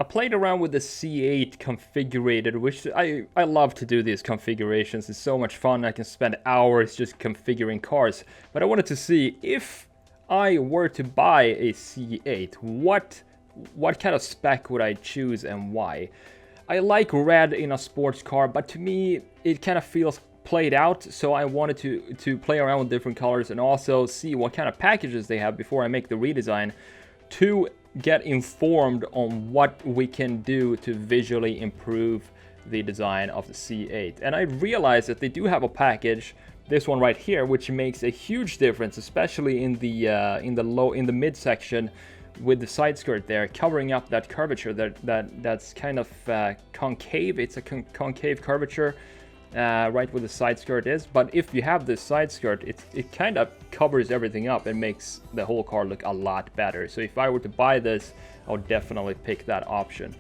I played around with the C8 configured, which I love to do these configurations. It's so much fun. I can spend hours just configuring cars. But I wanted to see if I were to buy a C8, what kind of spec would I choose and why? I like red in a sports car, but to me it kind of feels played out, so I wanted to play around with different colors and also see what kind of packages they have before I make the redesign to get informed on what we can do to visually improve the design of the C8. And I realized that they do have a package, this one right here, which makes a huge difference, especially in the mid section with the side skirt there, covering up that curvature that's kind of concave. It's a concave curvature right where the side skirt is, but if you have this side skirt, it kind of covers everything up and makes the whole car look a lot better. So if I were to buy this, I would definitely pick that option.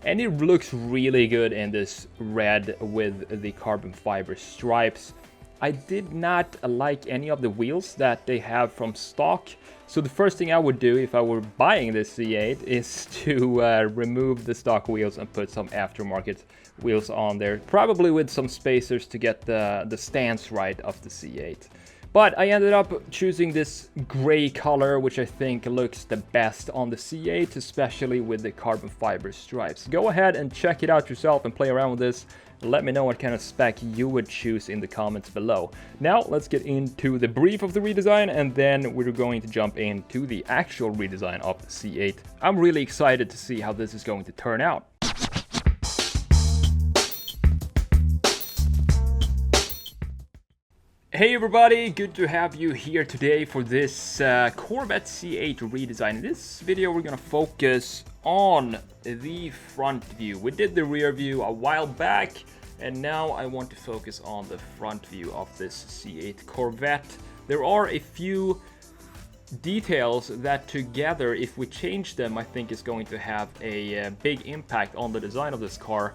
And it looks really good in this red with the carbon fiber stripes. I did not like any of the wheels that they have from stock. So the first thing I would do if I were buying this C8 is to remove the stock wheels and put some aftermarket wheels on there, probably with some spacers to get the stance right of the C8. But I ended up choosing this gray color, which I think looks the best on the C8, especially with the carbon fiber stripes. Go ahead and check it out yourself and play around with this. Let me know what kind of spec you would choose in the comments below. Now let's get into the brief of the redesign, and then we're going to jump into the actual redesign of the C8. I'm really excited to see how this is going to turn out. Hey everybody, good to have you here today for this Corvette C8 redesign. In this video we're gonna focus on the front view. We did the rear view a while back, and now I want to focus on the front view of this C8 Corvette. There are a few details that together, if we change them, I think is going to have a big impact on the design of this car.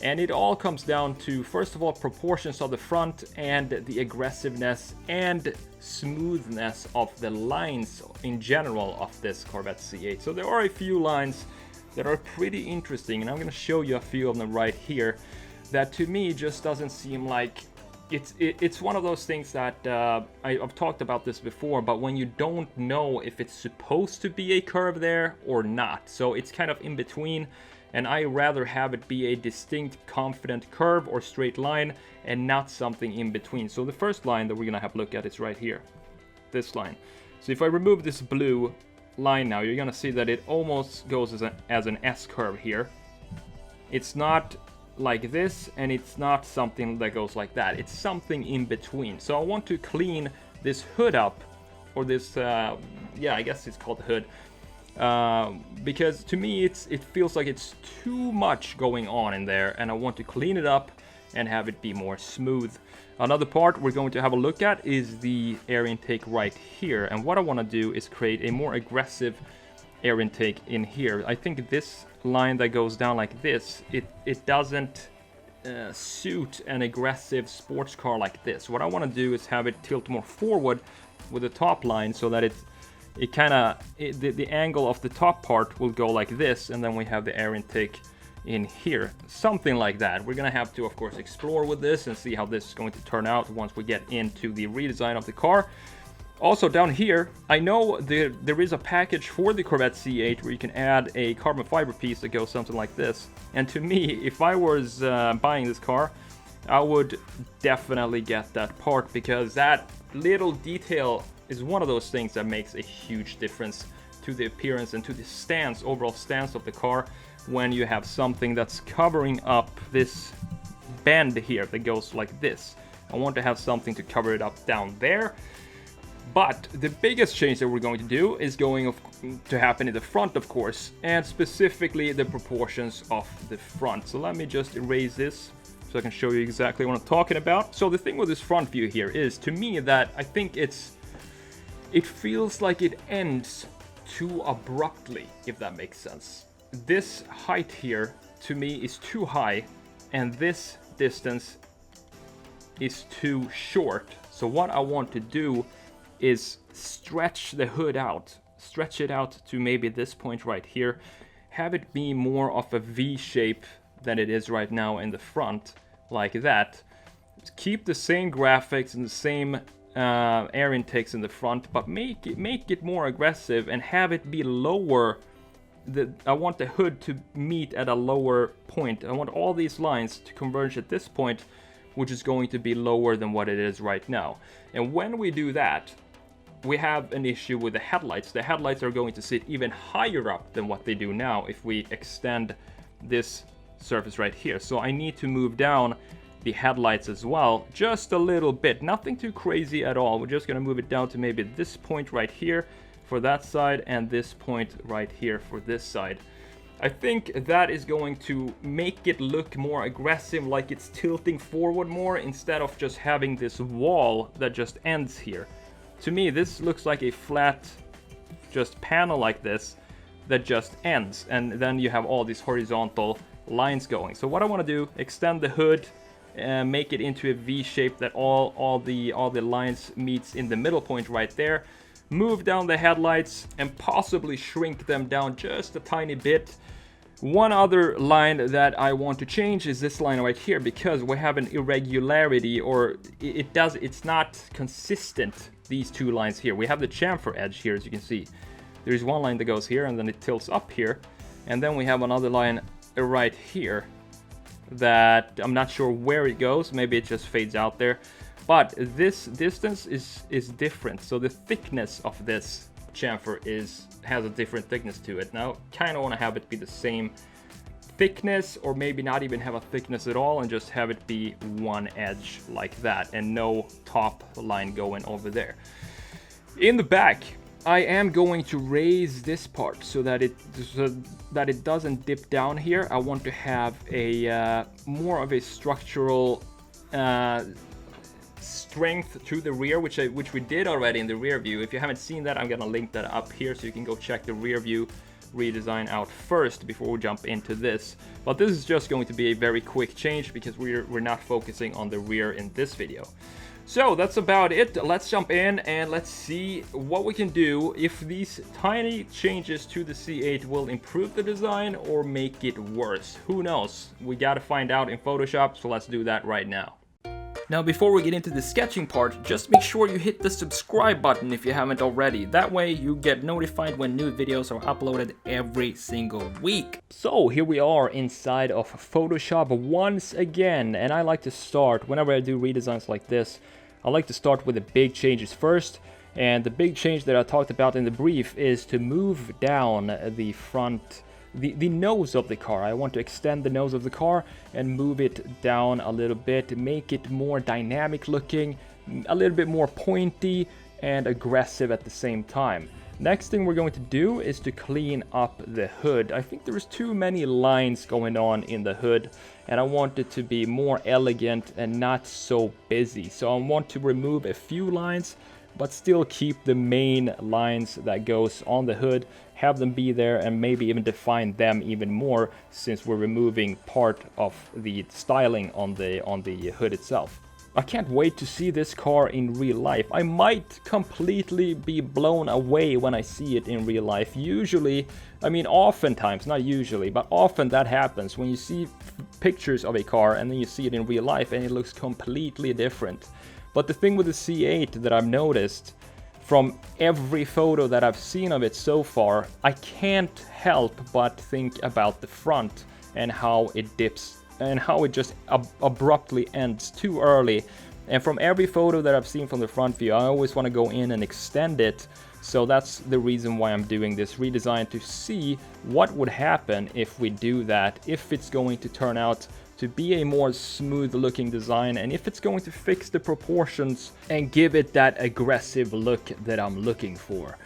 And it all comes down to, first of all, proportions of the front and the aggressiveness and smoothness of the lines in general of this Corvette C8. So there are a few lines that are pretty interesting, and I'm going to show you a few of them right here that to me just doesn't seem like it's one of those things that I've talked about this before, but when you don't know if it's supposed to be a curve there or not. So it's kind of in between. And I rather have it be a distinct, confident curve or straight line and not something in between. So the first line that we're gonna have a look at is right here, this line. So if I remove this blue line now, you're gonna see that it almost goes as an S curve here. It's not like this, and it's not something that goes like that. It's something in between. So I want to clean this hood up, or this, yeah, I guess it's called the hood. Because to me it feels like it's too much going on in there, and I want to clean it up and have it be more smooth. Another part we're going to have a look at is the air intake right here, and what I want to do is create a more aggressive air intake in here. I think this line that goes down like this, it doesn't suit an aggressive sports car like this. What I want to do is have it tilt more forward with the top line so that the angle of the top part will go like this, and then we have the air intake in here, something like that. We're gonna have to, of course, explore with this and see how this is going to turn out once we get into the redesign of the car. Also down here, I know there is a package for the Corvette C8 where you can add a carbon fiber piece that goes something like this. And to me, if I was buying this car, I would definitely get that part, because that little detail is one of those things that makes a huge difference to the appearance and to the stance, overall stance of the car, when you have something that's covering up this bend here that goes like this. I want to have something to cover it up down there. But the biggest change that we're going to do is going to happen in the front, of course, and specifically the proportions of the front. So let me just erase this so I can show you exactly what I'm talking about. So the thing with this front view here is, to me, that I think it feels like it ends too abruptly, if that makes sense. This height here, to me, is too high, and this distance is too short. So what I want to do is stretch the hood out, stretch it out to maybe this point right here, have it be more of a V shape than it is right now in the front, like that. Keep the same graphics and the same air intakes in the front, but make it more aggressive and have it be lower. I want the hood to meet at a lower point. I want all these lines to converge at this point, which is going to be lower than what it is right now. And when we do that, we have an issue with the headlights. The headlights are going to sit even higher up than what they do now if we extend this surface right here. So I need to move down the headlights as well, just a little bit. Nothing too crazy at all. We're just going to move it down to maybe this point right here for that side and this point right here for this side. I think that is going to make it look more aggressive, like it's tilting forward more instead of just having this wall that just ends here. To me, this looks like a flat just panel like this that just ends, and then you have all these horizontal lines going. So what I want to do, extend the hood and make it into a V shape that all the lines meets in the middle point right there. Move down the headlights and possibly shrink them down just a tiny bit. One other line that I want to change is this line right here, because we have an irregularity, or it's not consistent, these two lines here. We have the chamfer edge here, as you can see. There's one line that goes here and then it tilts up here, and then we have another line right here that I'm not sure where it goes. Maybe it just fades out there, but this distance is different. So the thickness of this chamfer has a different thickness to it. Now kind of want to have it be the same thickness, or maybe not even have a thickness at all and just have it be one edge like that and no top line going over there. In the back, I am going to raise this part so that it doesn't dip down here. I want to have a more of a structural strength to the rear, which we did already in the rear view. If you haven't seen that, I'm gonna link that up here so you can go check the rear view redesign out first before we jump into this. But this is just going to be a very quick change because we're not focusing on the rear in this video. So that's about it. Let's jump in and let's see what we can do, if these tiny changes to the C8 will improve the design or make it worse. Who knows? We gotta find out in Photoshop, so let's do that right now. Now, before we get into the sketching part, just make sure you hit the subscribe button if you haven't already. That way you get notified when new videos are uploaded every single week. So here we are inside of Photoshop once again, and I like to start, whenever I do redesigns like this, I like to start with the big changes first. And the big change that I talked about in the brief is to move down the front, the nose of the car. I want to extend the nose of the car and move it down a little bit, make it more dynamic looking, a little bit more pointy and aggressive at the same time. Next thing we're going to do is to clean up the hood. I think there's too many lines going on in the hood, and I want it to be more elegant and not so busy. So I want to remove a few lines, but still keep the main lines that goes on the hood, have them be there, and maybe even define them even more, since we're removing part of the styling on the hood itself. I can't wait to see this car in real life. I might completely be blown away when I see it in real life. Usually, I mean oftentimes, not usually, but often that happens when you see pictures of a car and then you see it in real life and it looks completely different. But the thing with the C8 that I've noticed from every photo that I've seen of it so far, I can't help but think about the front and how it dips and how it just abruptly ends too early. And from every photo that I've seen from the front view, I always want to go in and extend it. So that's the reason why I'm doing this redesign, to see what would happen if we do that, if it's going to turn out to be a more smooth looking design, and if it's going to fix the proportions and give it that aggressive look that I'm looking for.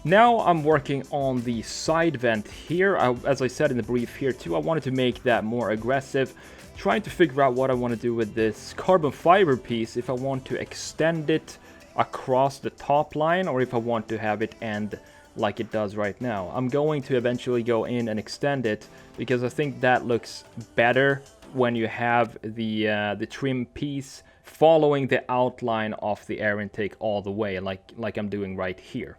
Now I'm working on the side vent here. As I said in the brief here too, I wanted to make that more aggressive, trying to figure out what I want to do with this carbon fiber piece, if I want to extend it across the top line or if I want to have it end like it does right now. I'm going to eventually go in and extend it because I think that looks better when you have the trim piece following the outline of the air intake all the way, like I'm doing right here.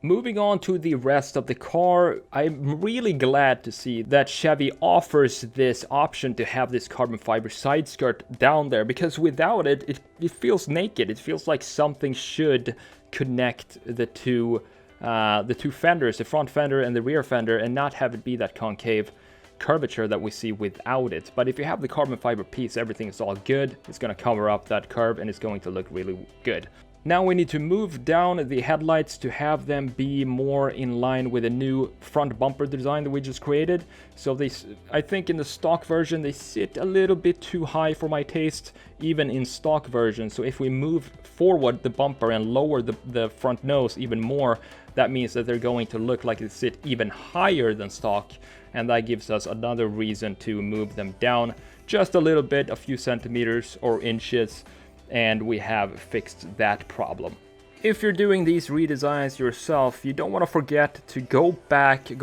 Moving on to the rest of the car, I'm really glad to see that Chevy offers this option to have this carbon fiber side skirt down there, because without it, it feels naked. It feels like something should connect the two fenders, the front fender and the rear fender, and not have it be that concave curvature that we see without it. But if you have the carbon fiber piece, everything is all good. It's going to cover up that curve and it's going to look really good. Now we need to move down the headlights to have them be more in line with a new front bumper design that we just created. So I think in the stock version, they sit a little bit too high for my taste, even in stock version. So if we move forward the bumper and lower the front nose even more, that means that they're going to look like they sit even higher than stock. And that gives us another reason to move them down just a little bit, a few centimeters or inches, and we have fixed that problem. If you're doing these redesigns yourself, you don't want to forget to go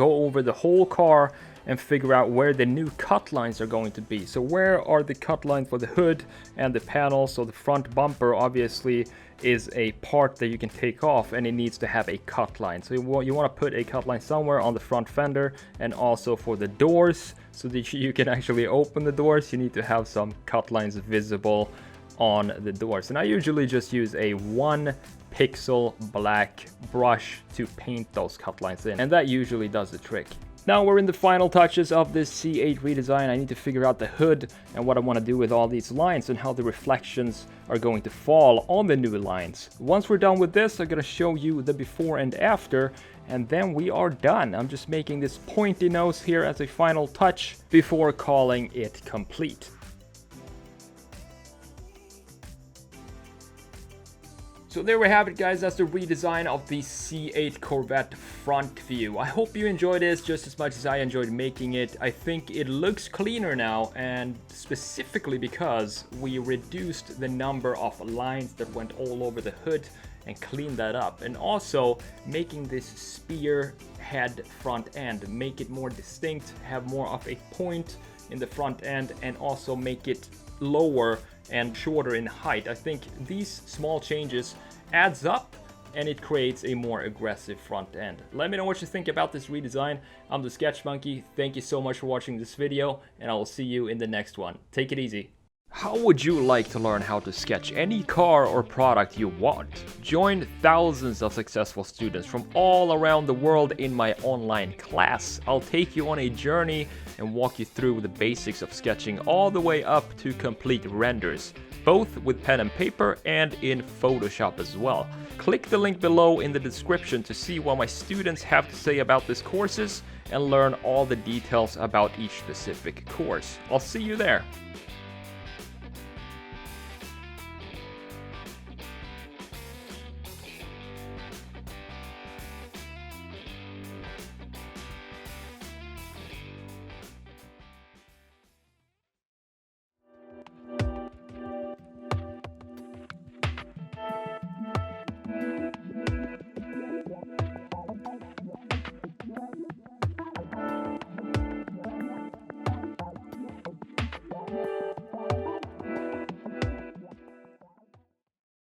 over the whole car and figure out where the new cut lines are going to be. So where are the cut lines for the hood and the panel? So the front bumper obviously is a part that you can take off, and it needs to have a cut line. So you want to put a cut line somewhere on the front fender, and also for the doors, so that you can actually open the doors, you need to have some cut lines visible on the doors. And I usually just use a 1 pixel black brush to paint those cut lines in, and that usually does the trick. Now we're in the final touches of this C8 redesign. I need to figure out the hood and what I want to do with all these lines and how the reflections are going to fall on the new lines. Once we're done with this, I'm going to show you the before and after, and then we are done. I'm just making this pointy nose here as a final touch before calling it complete. So there we have it, guys. That's the redesign of the C8 Corvette front view. I hope you enjoyed this just as much as I enjoyed making it. I think it looks cleaner now, and specifically because we reduced the number of lines that went all over the hood and cleaned that up. And also making this spear head front end, make it more distinct, have more of a point in the front end, and also make it lower and shorter in height. I think these small changes adds up, and it creates a more aggressive front end. Let me know what you think about this redesign. I'm the Sketch Monkey. Thank you so much for watching this video, and I will see you in the next one. Take it easy. How would you like to learn how to sketch any car or product you want? Join thousands of successful students from all around the world in my online class. I'll take you on a journey and walk you through the basics of sketching all the way up to complete renders, both with pen and paper and in Photoshop as well. Click the link below in the description to see what my students have to say about these courses and learn all the details about each specific course. I'll see you there.